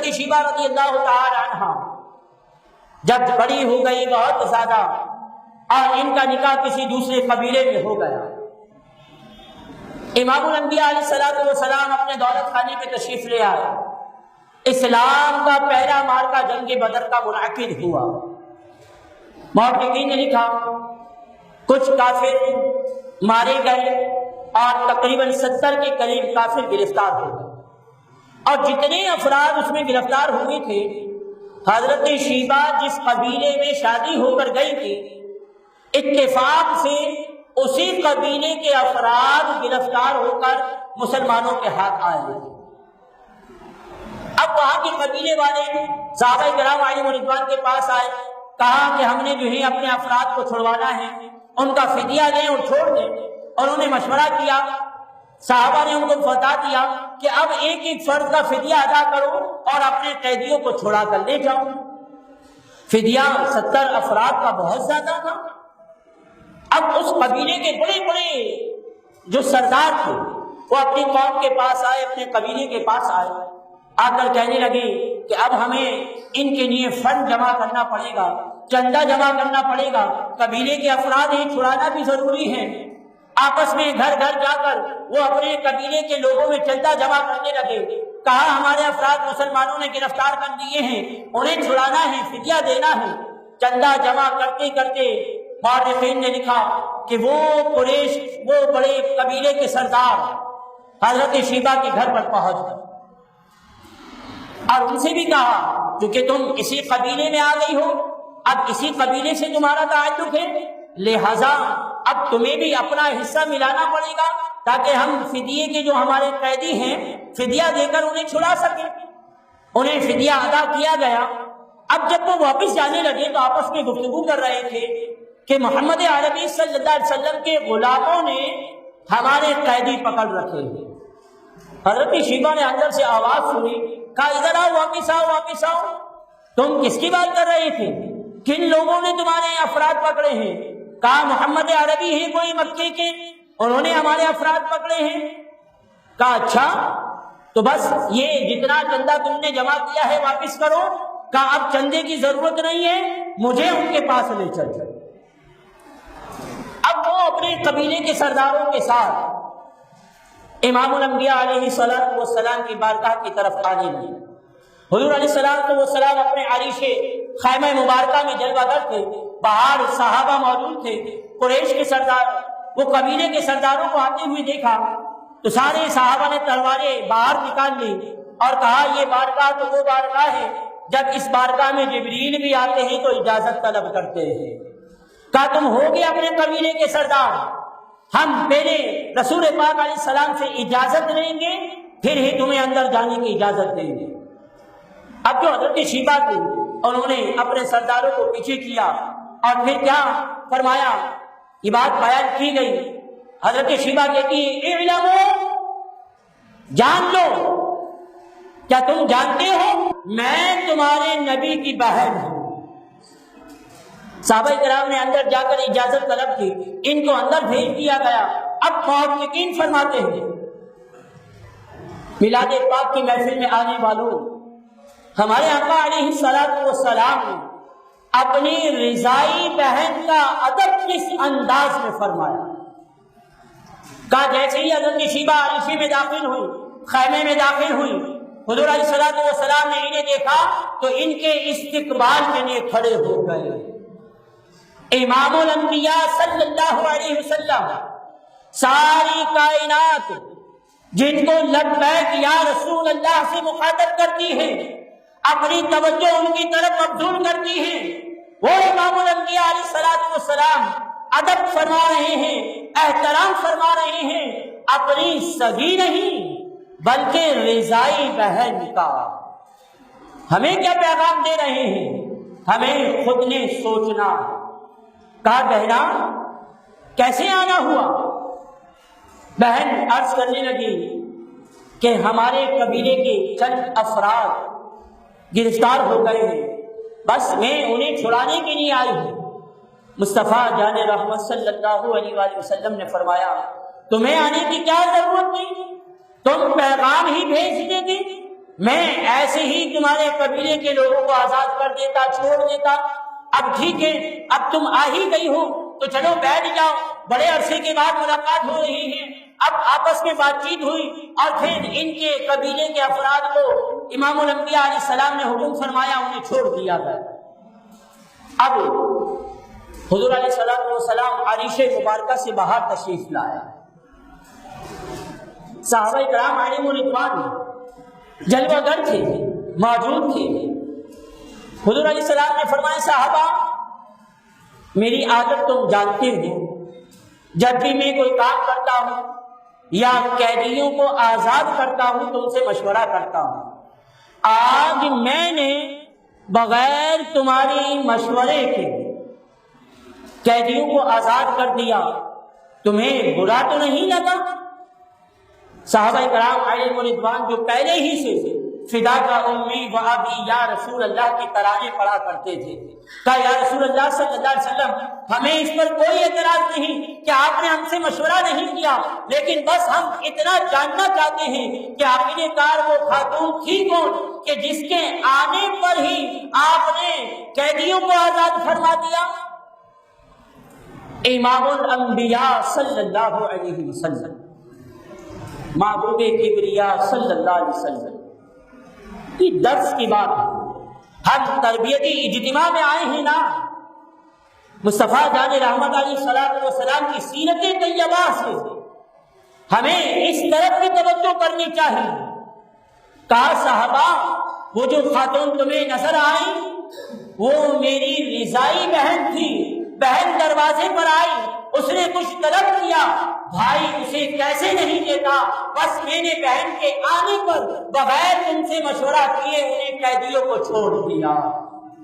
حضرت شیبہ رضی اللہ تعالی عنہ جب بڑی ہو گئی بہت زیادہ اور ان کا نکاح کسی دوسرے قبیلے میں ہو گیا، امام الانبیاء علیہ الصلوۃ والسلام اپنے دولت خانے میں تشریف لے آئے۔ اسلام کا پہلا معرکہ جنگ بدر کا منعقد ہوا۔ محققین نے لکھا کچھ کافر مارے گئے اور تقریباً 70 کے قریب کافر گرفتار ہو گئے، اور جتنے افراد اس میں گرفتار ہوئے تھے، حضرت شیبہ جس قبیلے میں شادی ہو کر گئی تھی، اتفاق سے اسی قبیلے کے افراد گرفتار ہو کر مسلمانوں کے ہاتھ آئے۔ اب وہاں کے قبیلے والے صحابہ کرام علیہم رضوان کے پاس آئے، کہا کہ ہم نے جو ہے اپنے افراد کو چھڑوانا ہے، ان کا فدیہ دیں اور چھوڑ دیں، اور انہوں نے مشورہ کیا۔ صحابہ نے ان کو بتا دیا کہ اب ایک ایک فرد کا فدیہ ادا کرو اور اپنے قیدیوں کو چھڑا کر لے جاؤ۔ فدیہ 70 افراد کا بہت زیادہ تھا۔ اب اس قبیلے کے بڑے بڑے جو سردار تھے وہ اپنی قوم کے پاس آئے، اپنے قبیلے کے پاس آئے، آ کر کہنے لگے کہ اب ہمیں ان کے لیے فنڈ جمع کرنا پڑے گا، چندہ جمع کرنا پڑے گا، قبیلے کے افراد ہیں، چھڑانا بھی ضروری ہے۔ آپس میں گھر گھر جا کر وہ اپنے قبیلے کے لوگوں میں چندہ جمع کرنے لگے۔ کہا ہمارے افراد مسلمانوں نے گرفتار کر دیے ہیں، انہیں چھڑانا ہے، فدیہ دینا ہے۔ چندہ جمع کرتے کرتے مورخین نے لکھا کہ وہ قریش، وہ بڑے قبیلے کے سردار حضرت شیبہ کے گھر پر پہنچ گئے اور ان سے بھی کہا کیونکہ تم اسی قبیلے میں آ گئی ہو، اب اسی قبیلے سے تمہارا تعلق ہے، لہذا اب تمہیں بھی اپنا حصہ ملانا پڑے گا تاکہ ہم فدیے کے جو ہمارے قیدی ہیں فدیہ دے کر انہیں چھڑا سکیں۔ انہیں فدیہ ادا کیا گیا۔ اب جب وہ واپس جانے لگے تو آپس میں گفتگو کر رہے تھے کہ محمد عربی صلی اللہ علیہ وسلم کے غلاموں نے ہمارے قیدی پکڑ رکھے ہیں۔ حضرت شیبہ نے اندر سے آواز سنی، کہا ادھر آؤ، واپس آؤ، واپس آؤ، تم کس کی بات کر رہے تھے؟ کن لوگوں نے تمہارے افراد پکڑے ہیں؟ کہا محمد عربی ہیں کوئی مکے کے، انہوں نے ہمارے افراد پکڑے ہیں۔ کہا اچھا تو بس یہ جتنا چندہ تم نے جمع کیا ہے واپس کرو۔ کہا اب چندے کی ضرورت نہیں ہے، مجھے ان کے پاس لے چل۔ اب وہ اپنے قبیلے کے سرداروں کے ساتھ امام الانبیاء علیہ السلام کی بارگاہ کی طرف آنے لگے۔ حضور علیہ السلام اپنے عریش خیمہ مبارکہ میں جلوہ گر تھے، باہر صحابہ موجود تھے، قریش کے سردار، وہ قبیلے کے سرداروں کو آتے ہوئے دیکھا تو سارے صحابہ نے تلواریں باہر نکال لی اور کہا یہ بارگاہ تو وہ بارگاہ ہے جب اس بارگاہ میں جبریل بھی آتے ہیں تو اجازت طلب کرتے ہیں۔ کہا تم ہوگے اپنے قبیلے کے سردار، ہم پہلے رسول پاک علیہ السلام سے اجازت لیں گے پھر ہی تمہیں اندر جانے کی اجازت دیں گے۔ اب جو حضرت شیبہ تھے انہوں نے اپنے سرداروں کو پیچھے کیا اور پھر کیا فرمایا، یہ بات بیان کی گئی۔ حضرت شیبہ کہتی ہے اعلموا، جان لو، کیا تم جانتے ہو میں تمہارے نبی کی بہن ہوں۔ صحابہ کرام نے اندر جا کر اجازت طلب کی، ان کو اندر بھیج دیا گیا۔ اب محققین فرماتے ہیں میلاد پاک کی محفل میں آنے والوں، ہمارے آقا علیہ السلام نے اپنی رضائی بہن کا ادب کس انداز میں فرمایا۔ کہا جیسے ہی حضرت شیبہ عریشے میں داخل ہوئی، خیمے میں داخل ہوئی، حضور علیہ السلام نے انہیں دیکھا تو ان کے استقبال کے لیے کھڑے ہو گئے۔ امام الانبیاء صلی اللہ علیہ وسلم ساری کائنات جن کو لبیک یا رسول اللہ سے مخاطب کرتی ہے، اپنی توجہ ان کی طرف مبذول کرتی ہے، وہ امام الانبیاء علیہ السلام ادب فرما رہے ہیں، احترام فرما رہے ہیں اپنی سگی نہیں بلکہ رضائی بہن کا۔ ہمیں کیا پیغام دے رہے ہیں؟ ہمیں خود نے سوچنا۔ کہا بہنا کیسے آنا ہوا؟ بہن عرض کرنے لگی کہ ہمارے قبیلے کے چند افراد گرفتار ہو گئے ہیں، بس میں انہیں چھڑانے کے لیے آئی ہوں۔ مصطفیٰ جان رحمت صلی اللہ علیہ وآلہ وسلم نے فرمایا تمہیں آنے کی کیا ضرورت نہیں، تم پیغام ہی بھیج دیتی، میں ایسے ہی تمہارے قبیلے کے لوگوں کو آزاد کر دیتا، چھوڑ دیتا۔ اب ٹھیک ہے، اب تم آ ہی گئی ہو تو چلو بیٹھ جاؤ، بڑے عرصے کے بعد ملاقات ہو رہی ہے۔ اب آپس میں بات چیت ہوئی اور پھر ان کے قبیلے کے افراد کو امام الانبیاء علیہ السلام نے حکم فرمایا، انہیں چھوڑ دیا گیا۔ اب حضور علیہ السلام عریش مبارکہ سے باہر تشریف لائے۔ صحابہ کرام علیہم رضوان جلوہ گر تھے، موجود تھے۔ حضور علیہ السلام نے فرمایا، صحابہ میری عادت تم جانتے ہو، جب بھی میں کوئی کام کرتا ہوں یا قیدیوں کو آزاد کرتا ہوں تم سے مشورہ کرتا ہوں۔ آج میں نے بغیر تمہاری مشورے کے قیدیوں کو آزاد کر دیا، تمہیں برا تو نہیں لگا؟ صحابہ کرام علیہم رضوان جو پہلے ہی سے فدا کا امی و ابی یا رسول اللہ کی ترانے پڑھا کرتے تھے، کہا یا رسول اللہ صلی اللہ علیہ وسلم ہمیں اس پر کوئی اعتراض نہیں کہ آپ نے ہم سے مشورہ نہیں کیا، لیکن بس ہم اتنا جاننا چاہتے ہیں کہ آخر کار وہ خاتون تھی کون کہ جس کے آنے پر ہی آپ نے قیدیوں کو آزاد فرما دیا؟ امام الانبیاء صلی اللہ علیہ وسلم، محبوب کبریا صلی اللہ علیہ وسلم کی درس کی بات ہے۔ ہم تربیتی اجتماع میں آئے ہیں نا، مصطفیٰ جان رحمت علیہ السلام کی سیرت طیبہ سے ہمیں اس طرف بھی توجہ کرنی چاہیے۔ کہا صحابہ وہ جو خاتون تمہیں نظر آئی وہ میری رضائی بہن تھی، بہن دروازے پر آئی، اس نے کچھ طلب کیا، بھائی اسے کیسے نہیں دیتا، بس میں نے بہن کے آنے پر بغیر تم سے مشورہ کیے انہیں قیدیوں کو چھوڑ دیا۔